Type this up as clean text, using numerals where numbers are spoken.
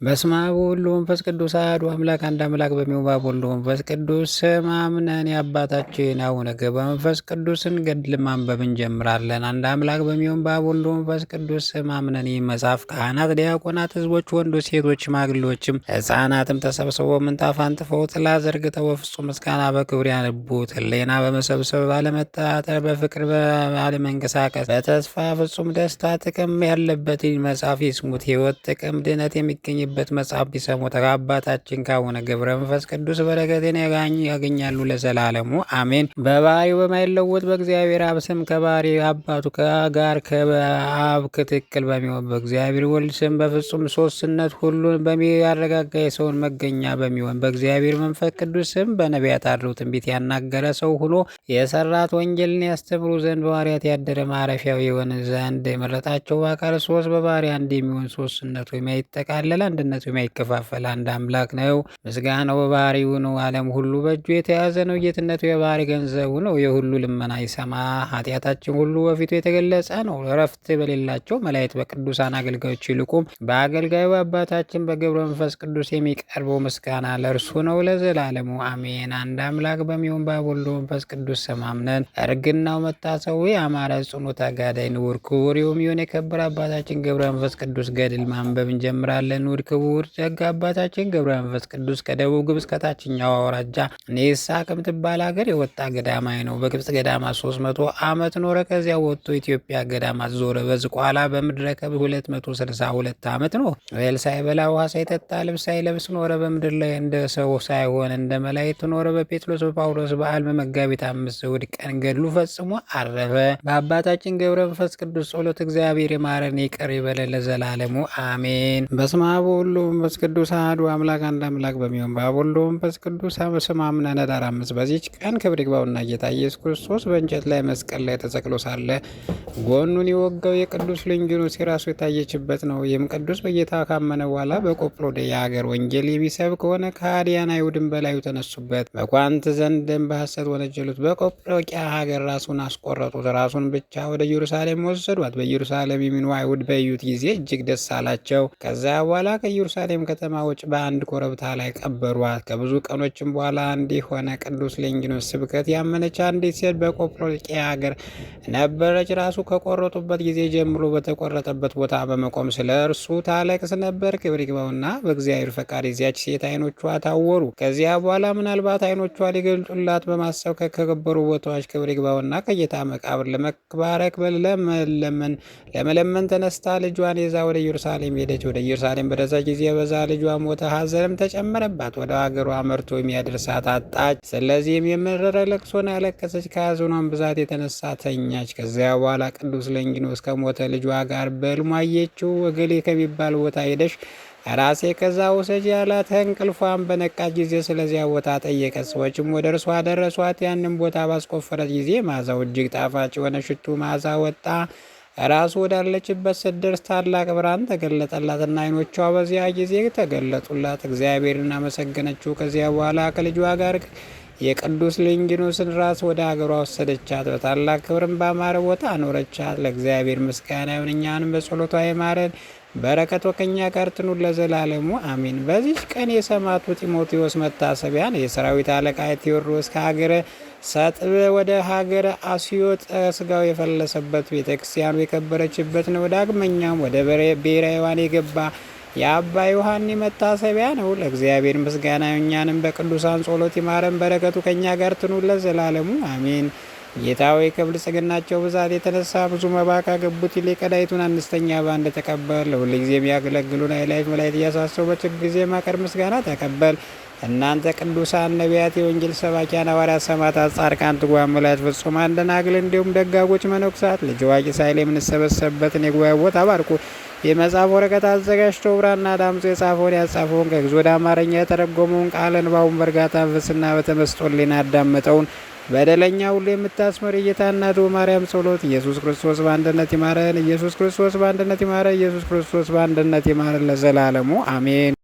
በስመ አብ ወወልድ ወመንፈስ ቅዱስ አሐዱ አምላክ አንድ አምላክ በሚሆን በአብ ወልድ ወመንፈስ ቅዱስ ስም አምነን የአባታችን አቡነ ገብረ መንፈስ ቅዱስን ገድል ማንበብ እንጀምራለን። አንድ አምላክ በሚሆን በአብ ወልድ ወመንፈስ ቅዱስ ስም አምነን ይህ መጽሐፍ ካህናት፣ ዲያቆናት፣ ሕዝቦች፣ ወንዶች፣ ሴቶች፣ ሽማግሌዎችም ሕፃናትም ተሰብስበው ምንጣፍ አንጥፈው ጥላ ዘርግተው በፍጹም ምስጋና በክብር ያነቡት። ሕሊና በመሰብሰብ ባለመጠራጠር፣ በፍቅር ባለመንቀሳቀስ፣ በተስፋ ፍጹም ደስታ ጥቅም ያለበት መጽሐፍ ይስሙት። ሕይወት፣ ጥቅም፣ ድነት የሚገኝ በት መጽሐፍ ቢሰሙት ከአባታችን ከአቡነ ገብረ መንፈስ ቅዱስ በረከትን ያገኛሉ ለዘላለሙ አሜን። በባህሪው በማይለወጥ በእግዚአብሔር አብ ስም ከባህሪ አባቱ ጋር ከአብ ክትክል በሚሆን በእግዚአብሔር ወልድ ስም በፍጹም ሶስትነት ሁሉን በሚያረጋጋ የሰውን መገኛ በሚሆን በእግዚአብሔር መንፈስ ቅዱስ ስም በነቢያት አድሮ ትንቢት ያናገረ ሰው ሆኖ የሰራት ወንጌልን ያስተምሩ ዘንድ በሐዋርያት ያደረ ማረፊያው የሆነ ዘንድ የመረጣቸው በአካል ሶስት በባህሪ አንድ የሚሆን ሶስትነቱ የማይጠቃለል አንድነቱ የማይከፋፈል አንድ አምላክ ነው። ምስጋናው በባህሪው ነው። ዓለም ሁሉ በእጁ የተያዘ ነው። ጌትነቱ የባህሪ ገንዘቡ ነው። የሁሉ ልመና ይሰማ። ኃጢአታችን ሁሉ በፊቱ የተገለጸ ነው። እረፍት በሌላቸው መላእክት በቅዱሳን አገልጋዮች ይልቁም በአገልጋዩ አባታችን በገብረ መንፈስ ቅዱስ የሚቀርበው ምስጋና ለእርሱ ነው ለዘላለሙ አሜን። አንድ አምላክ በሚሆን በአብ ወልድ መንፈስ ቅዱስ ስም አምነን እርግናው መታሰቡ ያማረ ጽኑ ተጋዳይ ንዑር ክቡር የሚሆን የከበረ አባታችን ገብረ መንፈስ ቅዱስ ገድል ማንበብ እንጀምራለን። ንዑር ክቡር ደግ አባታችን ገብረ መንፈስ ቅዱስ ከደቡብ ግብጽ ከታችኛው አውራጃ ኔሳ ከምትባል ሀገር የወጣ ገዳማዊ ነው። በግብጽ ገዳማት 300 ዓመት ኖረ። ከዚያ ወጥቶ ኢትዮጵያ ገዳማት ዞረ። በዝቋላ በምድረ ከብድ 262 ዓመት ነው። እህል ሳይበላ ውሃ ሳይጠጣ ልብስ ሳይለብስ ኖረ። በምድር ላይ እንደ ሰው ሳይሆን እንደ መላእክት ኖረ። በጴጥሮስ በጳውሎስ በዓል በመጋቢት 5 እሑድ ቀን ገድሉ ፈጽሞ አረፈ። በአባታችን ገብረ መንፈስ ቅዱስ ጸሎት እግዚአብሔር ይማረን ይቅር ይበለን ለዘላለሙ አሜን። በስመ አብ ወወልድ ወመንፈስ ቅዱስ አሐዱ አምላክ አንድ አምላክ በሚሆን በአብ ወልድ ወመንፈስ ቅዱስ ስም አምነን ኅዳር 5 በዚህች ቀን ክብር ይግባውና ጌታ ኢየሱስ ክርስቶስ በእንጨት ላይ መስቀል ላይ ተሰቅሎ ሳለ ጎኑን የወጋው የቅዱስ ልንጊኖስ የራሱ የታየችበት ነው። ይህም ቅዱስ በጌታ ካመነ በኋላ በቆጵሮድያ ሀገር ወንጌል የሚሰብክ ሆነ። ከሃዲያን አይሁድን በላዩ ተነሱበት፣ መኳንንት ዘንድም በሐሰት ወነጀሉት። በቆጵሮቅያ ሀገር ራሱን አስቆረጡት። ራሱን ብቻ ወደ ኢየሩሳሌም ወሰዷት። በኢየሩሳሌም የሚኖሩ አይሁድ በእዩት ጊዜ እጅግ ደስ አላቸው። ከዚያ በኋላ ከኢየሩሳሌም ከተማ ውጭ በአንድ ኮረብታ ላይ ቀበሯት። ከብዙ ቀኖችም በኋላ እንዲህ ሆነ። ቅዱስ ልንጊኖስ ስብከት ያመነች አንዲት ሴት በቆጵሮቅያ ሀገር ነበረች። ራሱ ከቆረጡበት ጊዜ ጀምሮ በተቆረጠበት ቦታ በመቆም ስለ እርሱ ታለቅስ ነበር። ክብር ይግባውና በእግዚአብሔር ፈቃድ የዚያች ሴት አይኖቿ ታወሩ። ከዚያ በኋላ ምናልባት አይኖቿ ሊገልጡላት በማሰብ ከከበሩ ቦታዎች ክብር ይግባውና ከጌታ መቃብር ለመባረክ ለመለመን ተነስታ ልጇን ይዛ ወደ ኢየሩሳሌም ሄደች። ወደ ኢየሩሳሌም በደረሰች ጊዜ በዛ ልጇ ሞተ። ሐዘንም ተጨመረባት። ወደ ሀገሯ መርቶ የሚያደርሳት አጣች። ስለዚህም የመረረ ለቅሶን ያለቀሰች፣ ከሐዘኗም ብዛት የተነሳ ተኛች። ከዚያ በኋላ ቅዱስ ልንጊኖስ ከሞተ ልጇ ጋር በሕልሟ አየችው። እገሌ ከሚባል ቦታ ሄደሽ ራሴ ከዛ ውሰጅ ያላት። እንቅልፏን በነቃች ጊዜ ስለዚያ ቦታ ጠየቀች። ሰዎችም ወደ እርሷ ደረሷት። ያንን ቦታ ባስቆፈረት ጊዜ መዓዛው እጅግ ጣፋጭ የሆነ ሽቱ መዓዛ ወጣ። ራሱ ወዳለችበት ስትደርስ ታላቅ ብርሃን ተገለጠላትና ዓይኖቿ በዚያ ጊዜ ተገለጡላት። እግዚአብሔርን አመሰገነችው። ከዚያ በኋላ ከልጇ ጋር የቅዱስ ልንጊኖስን ራስ ወደ ሀገሯ ወሰደቻት። በታላቅ ክብርም ባማረ ቦታ አኖረቻት። ለእግዚአብሔር ምስጋና ይሁን፣ እኛንም በጸሎቷ ይማረን፣ በረከቷ ከእኛ ጋር ትኑር ለዘላለሙ አሜን። በዚች ቀን የሰማዕቱ ጢሞቴዎስ መታሰቢያን የሰራዊት አለቃ ቴዎድሮስ ከሀገረ ሰጥብ ወደ ሀገረ አስዮጥ ስጋው የፈለሰበት ቤተክርስቲያኑ የከበረችበት ነው። ዳግመኛም ወደ ብሔረ ሕያዋን የገባ የአባ ዮሐኒ መታሰቢያ ነው። ለእግዚአብሔር ምስጋና እኛንም በቅዱሳን ጸሎት ይማረን፣ በረከቱ ከእኛ ጋር ትኑር ለዘላለሙ አሜን። ጌታ ሆይ ከብልጽግናቸው ብዛት የተነሳ ብዙ መባ ካገቡት ይልቅ ቀዳይቱን አነስተኛ ባንድ ተቀበል። ለሁል ጊዜ የሚያገለግሉን ኃይላት መላእክት እያሳሰቡ በችግር ጊዜ ማቀርብ ምስጋና ተቀበል። እናንተ ቅዱሳን ነቢያት፣ የወንጌል ሰባኪያን ሐዋርያት፣ ሰማዕታት፣ ጻድቃን፣ ትጉሃን መላእክት፣ ፍጹማን ደናግል እንዲሁም ደጋጎች መነኮሳት ልጅ አዋቂ ሳይል የምንሰበሰብበትን የጉባኤ ቦታ ባርኩ። የመጽሐፍ ወረቀት አዘጋጅቶ ብራና ዳምጾ የጻፈውን ያጻፈውን ከግዕዝ ወደ አማርኛ የተረጎመውን ቃለ ንባቡን በእርጋታ መንፈስና በተመስጦ ሕሊና ያዳመጠውን በደለኛ ሁሉ የምታስምር የጌታ እናቱ ማርያም ጸሎት ኢየሱስ ክርስቶስ በአንድነት ይማረን። ኢየሱስ ክርስቶስ በአንድነት ይማረን። ኢየሱስ ክርስቶስ በአንድነት ይማረን ለዘላለሙ አሜን።